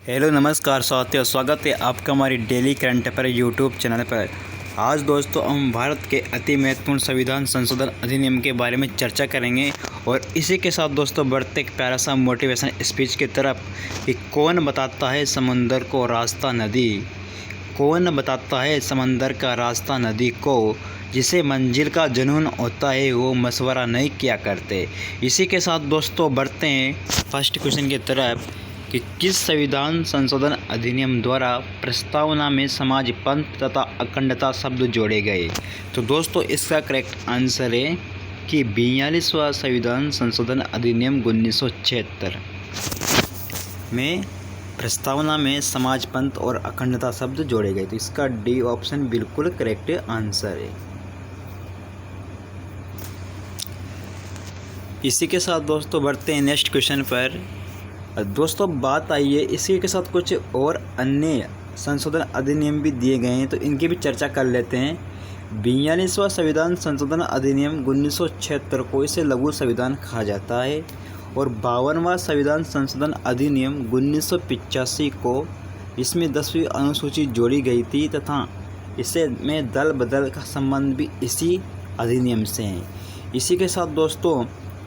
Hello नमस्कार साथियों, स्वागत है आपका हमारी daily current affair YouTube channel पर। आज दोस्तों हम भारत के अति महत्वपूर्ण संविधान संशोधन अधिनियम के बारे में चर्चा करेंगे और इसी के साथ दोस्तों बढ़ते एक प्यारा सा मोटिवेशन स्पीच की तरफ कि कौन बताता है समंदर को रास्ता नदी, कौन बताता है समंदर का रास्ता नदी को, जिसे मंजिल का जुनून होता है वो मशवरा नहीं किया करते। इसी के साथ दोस्तों बढ़ते हैं फर्स्ट क्वेश्चन की तरफ कि किस संविधान संशोधन अधिनियम द्वारा प्रस्तावना में समाज, पंथ तथा अखंडता शब्द जोड़े गए। तो दोस्तों इसका करेक्ट आंसर है कि 42वां संविधान संशोधन अधिनियम 1976 में प्रस्तावना में समाज, पंथ और अखंडता शब्द जोड़े गए। तो इसका डी ऑप्शन बिल्कुल करेक्ट आंसर है। इसी के साथ दोस्तों बढ़ते हैं नेक्स्ट क्वेश्चन पर। दोस्तों बात आई है इसी के साथ कुछ और अन्य संशोधन अधिनियम भी दिए गए हैं, तो इनकी भी चर्चा कर लेते हैं। 42वां संविधान संशोधन अधिनियम 1976 को इसे लघु संविधान कहा जाता है और 52वां संविधान संशोधन अधिनियम 1985 को इसमें 10वीं अनुसूची जोड़ी गई थी तथा इसे में दल बदल का संबंध भी इसी अधिनियम से है। इसी के साथ दोस्तों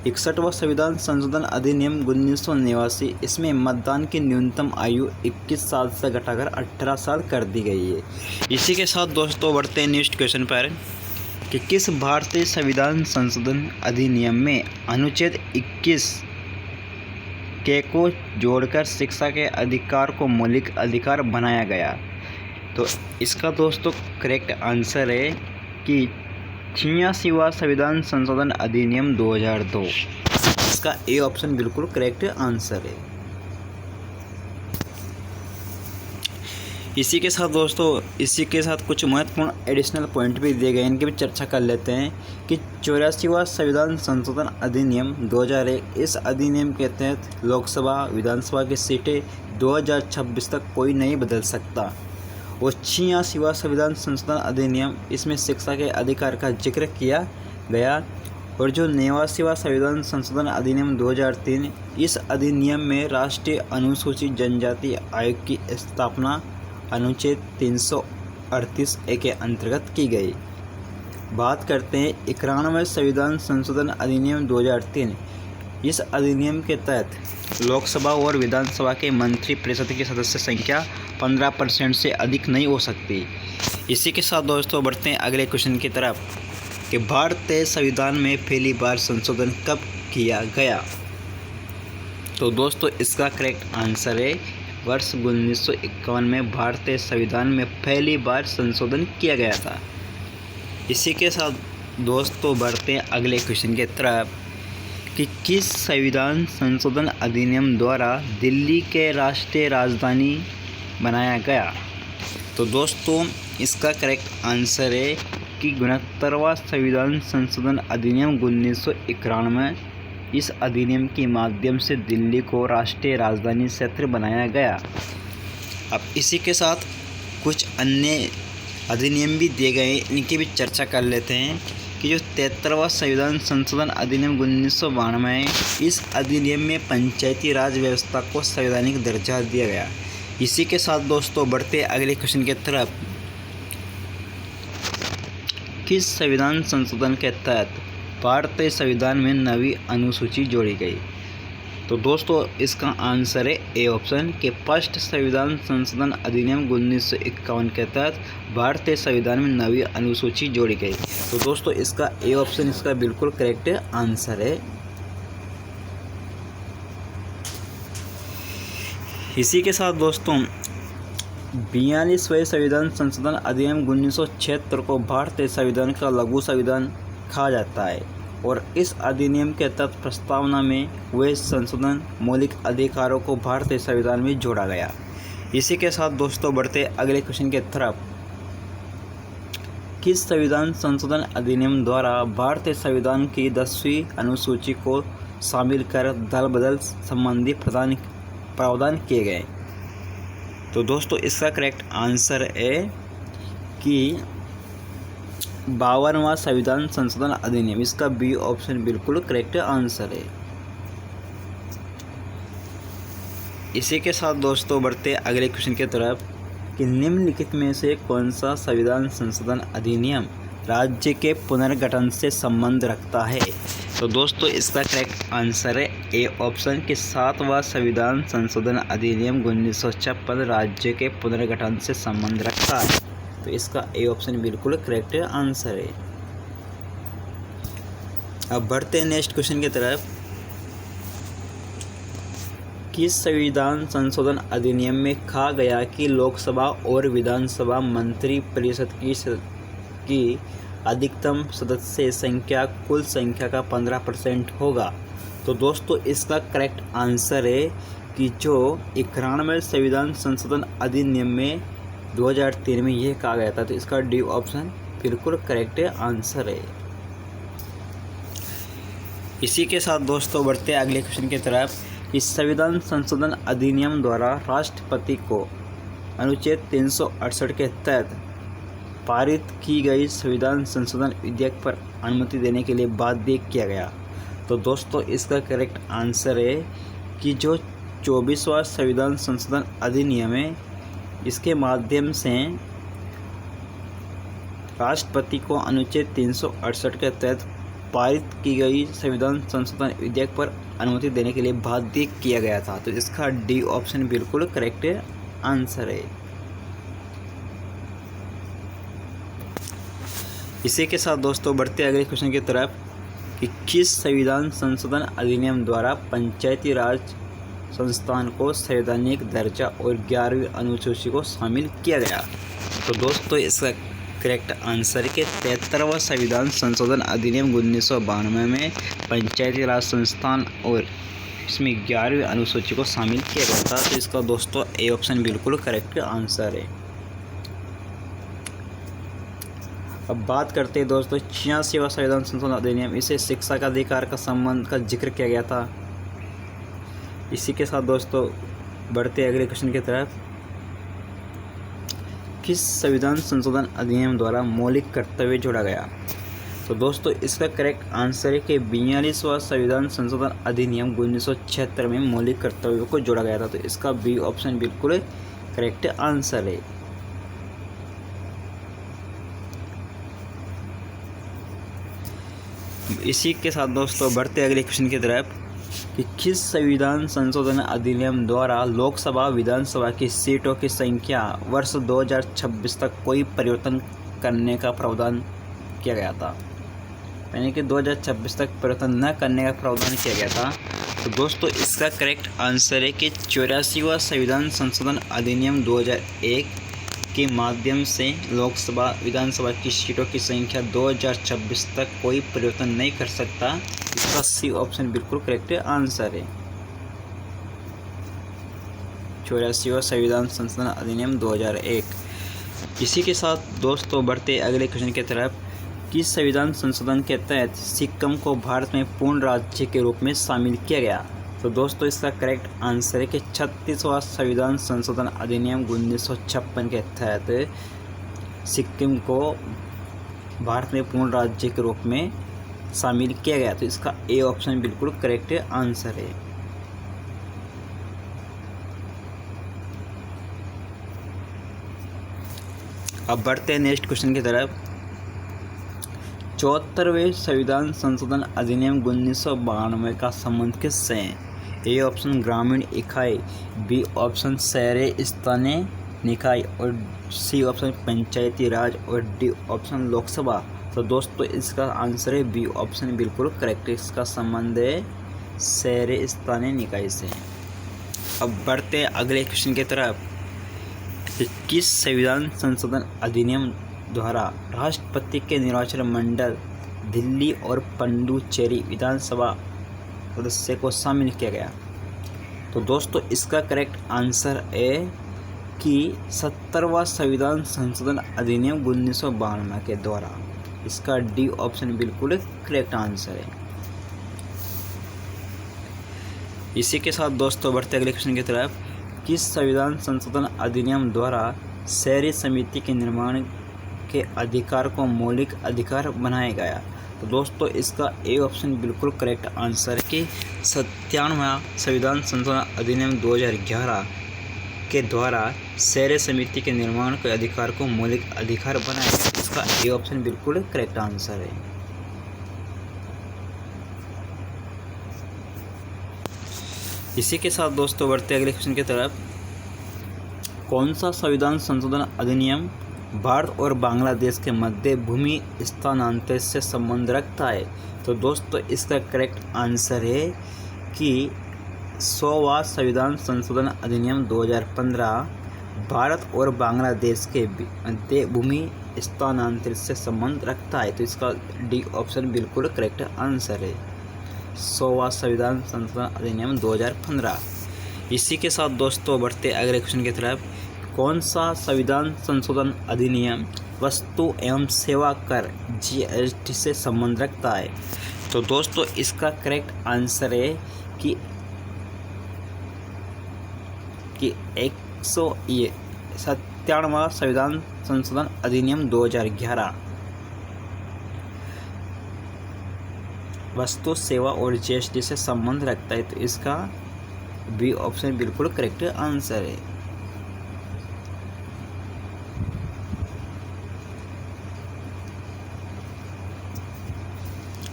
61वां संविधान संशोधन अधिनियम 1989, इसमें मतदान की न्यूनतम आयु 21 साल से घटाकर 18 साल कर दी गई है। इसी के साथ दोस्तों बढ़ते हैं नेक्स्ट क्वेश्चन पर कि किस भारतीय संविधान संशोधन अधिनियम में अनुच्छेद 21 के को जोड़कर शिक्षा के अधिकार को मौलिक अधिकार बनाया गया। तो इसका दोस्तों करेक्ट आंसर है कि 86वां संविधान संशोधन अधिनियम 2002। इसका ए ऑप्शन बिल्कुल करेक्ट आंसर है। इसी के साथ दोस्तों कुछ महत्वपूर्ण एडिशनल पॉइंट भी दिए गए, इनकी भी चर्चा कर लेते हैं कि 84वां संविधान संशोधन अधिनियम 2001, इस अधिनियम के तहत लोकसभा विधानसभा की सीटें 2026 तक कोई नहीं बदल सकता। और 86वां संविधान संशोधन अधिनियम, इसमें शिक्षा के अधिकार का जिक्र किया गया। और जो 89वां संविधान संशोधन अधिनियम 2003, इस अधिनियम में राष्ट्रीय अनुसूचित जनजाति आयोग की स्थापना अनुच्छेद 338A के अंतर्गत की गई। बात करते हैं 91वें संविधान संशोधन अधिनियम 2003, इस अधिनियम के तहत लोकसभा और विधानसभा के मंत्री परिषद की सदस्य संख्या 15% से अधिक नहीं हो सकती। इसी के साथ दोस्तों बढ़ते हैं अगले क्वेश्चन की तरफ कि भारतीय संविधान में पहली बार संशोधन कब किया गया। तो दोस्तों इसका करेक्ट आंसर है वर्ष 1951 में भारतीय संविधान में पहली बार संशोधन किया गया था। इसी के साथ दोस्तों बढ़ते हैं अगले क्वेश्चन की तरफ कि किस संविधान संशोधन अधिनियम द्वारा दिल्ली के राष्ट्रीय राजधानी बनाया गया। तो दोस्तों इसका करेक्ट आंसर है कि 69वां संविधान संशोधन अधिनियम 1991, इस अधिनियम के माध्यम से दिल्ली को राष्ट्रीय राजधानी क्षेत्र बनाया गया। अब इसी के साथ कुछ अन्य अधिनियम भी दिए गए, इनकी भी चर्चा कर लेते हैं कि जो 73वां संविधान संशोधन अधिनियम 1992 है, इस अधिनियम में पंचायती राज व्यवस्था को संवैधानिक दर्जा दिया गया। इसी के साथ दोस्तों बढ़ते अगले क्वेश्चन की तरफ, किस संविधान संशोधन के तहत भारतीय संविधान में नवी अनुसूची जोड़ी गई। तो दोस्तों इसका आंसर है ए ऑप्शन के फर्स्ट संविधान संशोधन अधिनियम 1951 के तहत भारतीय संविधान में नवी अनुसूची जोड़ी गई। तो दोस्तों इसका ए ऑप्शन इसका बिल्कुल करेक्ट आंसर है। इसी के साथ दोस्तों 42वें संविधान संशोधन अधिनियम 1976 को भारतीय संविधान का लघु संविधान कहा जाता है और इस अधिनियम के तहत प्रस्तावना में हुए संशोधन मौलिक अधिकारों को भारतीय संविधान में जोड़ा गया। इसी के साथ दोस्तों बढ़ते अगले क्वेश्चन की तरफ, किस संविधान संशोधन अधिनियम द्वारा भारतीय संविधान की 10वीं अनुसूची को शामिल कर दल बदल संबंधी प्रावधान किए गए। तो दोस्तों इसका करेक्ट आंसर है कि 52वां संविधान संशोधन अधिनियम, इसका बी ऑप्शन बिल्कुल करेक्ट आंसर है। इसी के साथ दोस्तों बढ़ते अगले क्वेश्चन की तरफ कि निम्नलिखित में से कौन सा संविधान संशोधन अधिनियम राज्य के पुनर्गठन से संबंध रखता है। तो दोस्तों इसका करेक्ट आंसर है ए ऑप्शन कि 7वां संविधान संशोधन अधिनियम 1956 राज्य के पुनर्गठन से संबंध रखता है। तो इसका ए ऑप्शन बिल्कुल करेक्ट आंसर है। अब बढ़ते हैं नेक्स्ट क्वेश्चन की तरफ। किस संविधान संशोधन अधिनियम में कहा गया कि लोकसभा और विधानसभा मंत्री परिषद की अधिकतम सदस्य संख्या कुल संख्या का 15% होगा। तो दोस्तों इसका करेक्ट आंसर है कि जो 91वें संविधान संशोधन अधिनियम में 2003 में यह कहा गया था। तो इसका डी ऑप्शन बिल्कुल करेक्ट आंसर है। इसी के साथ दोस्तों बढ़ते अगले क्वेश्चन की तरफ। इस संविधान संशोधन अधिनियम द्वारा राष्ट्रपति को अनुच्छेद 368 के तहत पारित की गई संविधान संशोधन विधेयक पर अनुमति देने के लिए बाध्य किया गया। तो दोस्तों इसका करेक्ट आंसर है कि जो 24वां संविधान संशोधन अधिनियम है, इसके माध्यम से राष्ट्रपति को अनुच्छेद 368 के तहत पारित की गई संविधान संशोधन विधेयक पर अनुमति देने के लिए बाध्य किया गया था। तो इसका डी ऑप्शन बिल्कुल करेक्ट आंसर है। इसी के साथ दोस्तों बढ़ते अगले क्वेश्चन की तरफ कि किस संविधान संशोधन अधिनियम द्वारा पंचायती राज संस्थान को संवैधानिक दर्जा और 11वीं अनुसूची को शामिल किया गया। तो दोस्तों इसका करेक्ट आंसर के 73वां संविधान संशोधन अधिनियम 1992 में पंचायती राज संस्थान और इसमें 11वीं अनुसूची को शामिल किया गया था। तो इसका दोस्तों ए ऑप्शन बिल्कुल करेक्ट आंसर है। अब बात करते हैं दोस्तों 86वां संविधान संशोधन अधिनियम, इसे शिक्षा का अधिकार का संबंध का जिक्र किया गया था। इसी के साथ दोस्तों बढ़ते अगले क्वेश्चन की तरफ। किस संविधान संशोधन अधिनियम द्वारा मौलिक कर्तव्य जोड़ा गया। तो दोस्तों इसका करेक्ट आंसर है कि 42वां संविधान संशोधन अधिनियम 1976 में मौलिक कर्तव्यों को जोड़ा गया था। तो इसका बी ऑप्शन बिल्कुल करेक्ट आंसर है। इसी के साथ दोस्तों बढ़ते अगले क्वेश्चन की तरफ कि किस संविधान संशोधन अधिनियम द्वारा लोकसभा विधानसभा की सीटों की संख्या वर्ष 2026 तक कोई परिवर्तन करने का प्रावधान किया गया था, यानी कि 2026 तक परिवर्तन न करने का प्रावधान किया गया था। तो दोस्तों इसका करेक्ट आंसर है कि 84वां संविधान संशोधन अधिनियम 2001 के माध्यम से लोकसभा विधानसभा की सीटों की संख्या 2026 तक कोई परिवर्तन नहीं कर सकता। इसका सी ऑप्शन बिल्कुल करेक्ट आंसर है। 84वां संविधान संशोधन अधिनियम 2001। इसी के साथ दोस्तों बढ़ते अगले क्वेश्चन की तरफ। किस संविधान संशोधन के तहत सिक्किम को भारत में पूर्ण राज्य के रूप में शामिल किया गया। तो दोस्तों इसका करेक्ट आंसर है कि 36वां संविधान संशोधन अधिनियम 1956 के तहत सिक्किम को भारत में पूर्ण राज्य के रूप में शामिल किया गया। तो इसका ए ऑप्शन बिल्कुल करेक्ट आंसर है। अब बढ़ते हैं नेक्स्ट क्वेश्चन की तरफ। 74वें संविधान संशोधन अधिनियम 1992 का संबंध किससे है। ए ऑप्शन ग्रामीण इकाई, बी ऑप्शन शहरी स्थानीय निकाय और सी ऑप्शन पंचायती राज और डी ऑप्शन लोकसभा। तो दोस्तों इसका आंसर है बी ऑप्शन बिल्कुल करेक्ट। इसका संबंध है शहरी स्थानीय निकाय से। अब बढ़ते अगले क्वेश्चन की तरफ। किस संविधान संशोधन अधिनियम द्वारा राष्ट्रपति के निर्वाचन मंडल दिल्ली और पुडुचेरी विधानसभा सदस्य को शामिल किया गया। तो दोस्तों इसका करेक्ट आंसर है कि 70वां संविधान संशोधन अधिनियम 1992 के द्वारा। इसका डी ऑप्शन बिल्कुल करेक्ट आंसर है। इसी के साथ दोस्तों बढ़ते अगले क्वेश्चन की तरफ। किस संविधान संशोधन अधिनियम द्वारा शहरी समिति के निर्माण के अधिकार को मौलिक अधिकार बनाया गया। तो दोस्तों इसका ए ऑप्शन बिल्कुल करेक्ट आंसर कि 97वां संविधान संशोधन अधिनियम 2011 के द्वारा शहरी समिति के निर्माण के अधिकार को मौलिक अधिकार बनाया गया। इसका ए ऑप्शन बिल्कुल करेक्ट आंसर है। इसी के साथ दोस्तों बढ़ते अगले क्वेश्चन की तरफ। कौन सा संविधान संशोधन अधिनियम भारत और बांग्लादेश के मध्य भूमि स्थानांतरण से संबंध रखता है? तो दोस्तों इसका करेक्ट आंसर है कि 100वां संविधान संशोधन अधिनियम 2015 भारत और बांग्लादेश के मध्य भूमि स्थानांतरण से संबंध रखता है। तो इसका डी ऑप्शन बिल्कुल करेक्ट आंसर है, 100वां संविधान संशोधन अधिनियम 2015। इसी के साथ दोस्तों बढ़ते अगले क्वेश्चन की तरफ। कौन सा संविधान संशोधन अधिनियम वस्तु एवं सेवा कर GST से संबंध रखता है? तो दोस्तों इसका करेक्ट आंसर है कि 197वां संविधान संशोधन अधिनियम 2011 वस्तु सेवा और GST से संबंध रखता है। तो इसका बी ऑप्शन बिल्कुल करेक्ट आंसर है।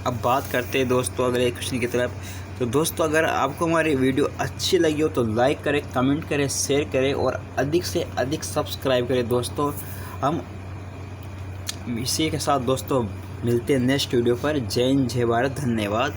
अब बात करते हैं दोस्तों अगले क्वेश्चन की तरफ। तो दोस्तों अगर आपको हमारी वीडियो अच्छी लगी हो तो लाइक करें, कमेंट करें, शेयर करें और अधिक से अधिक सब्सक्राइब करें। दोस्तों हम इसी के साथ दोस्तों मिलते हैं नेक्स्ट वीडियो पर। जय हिंद, जय भारत, धन्यवाद।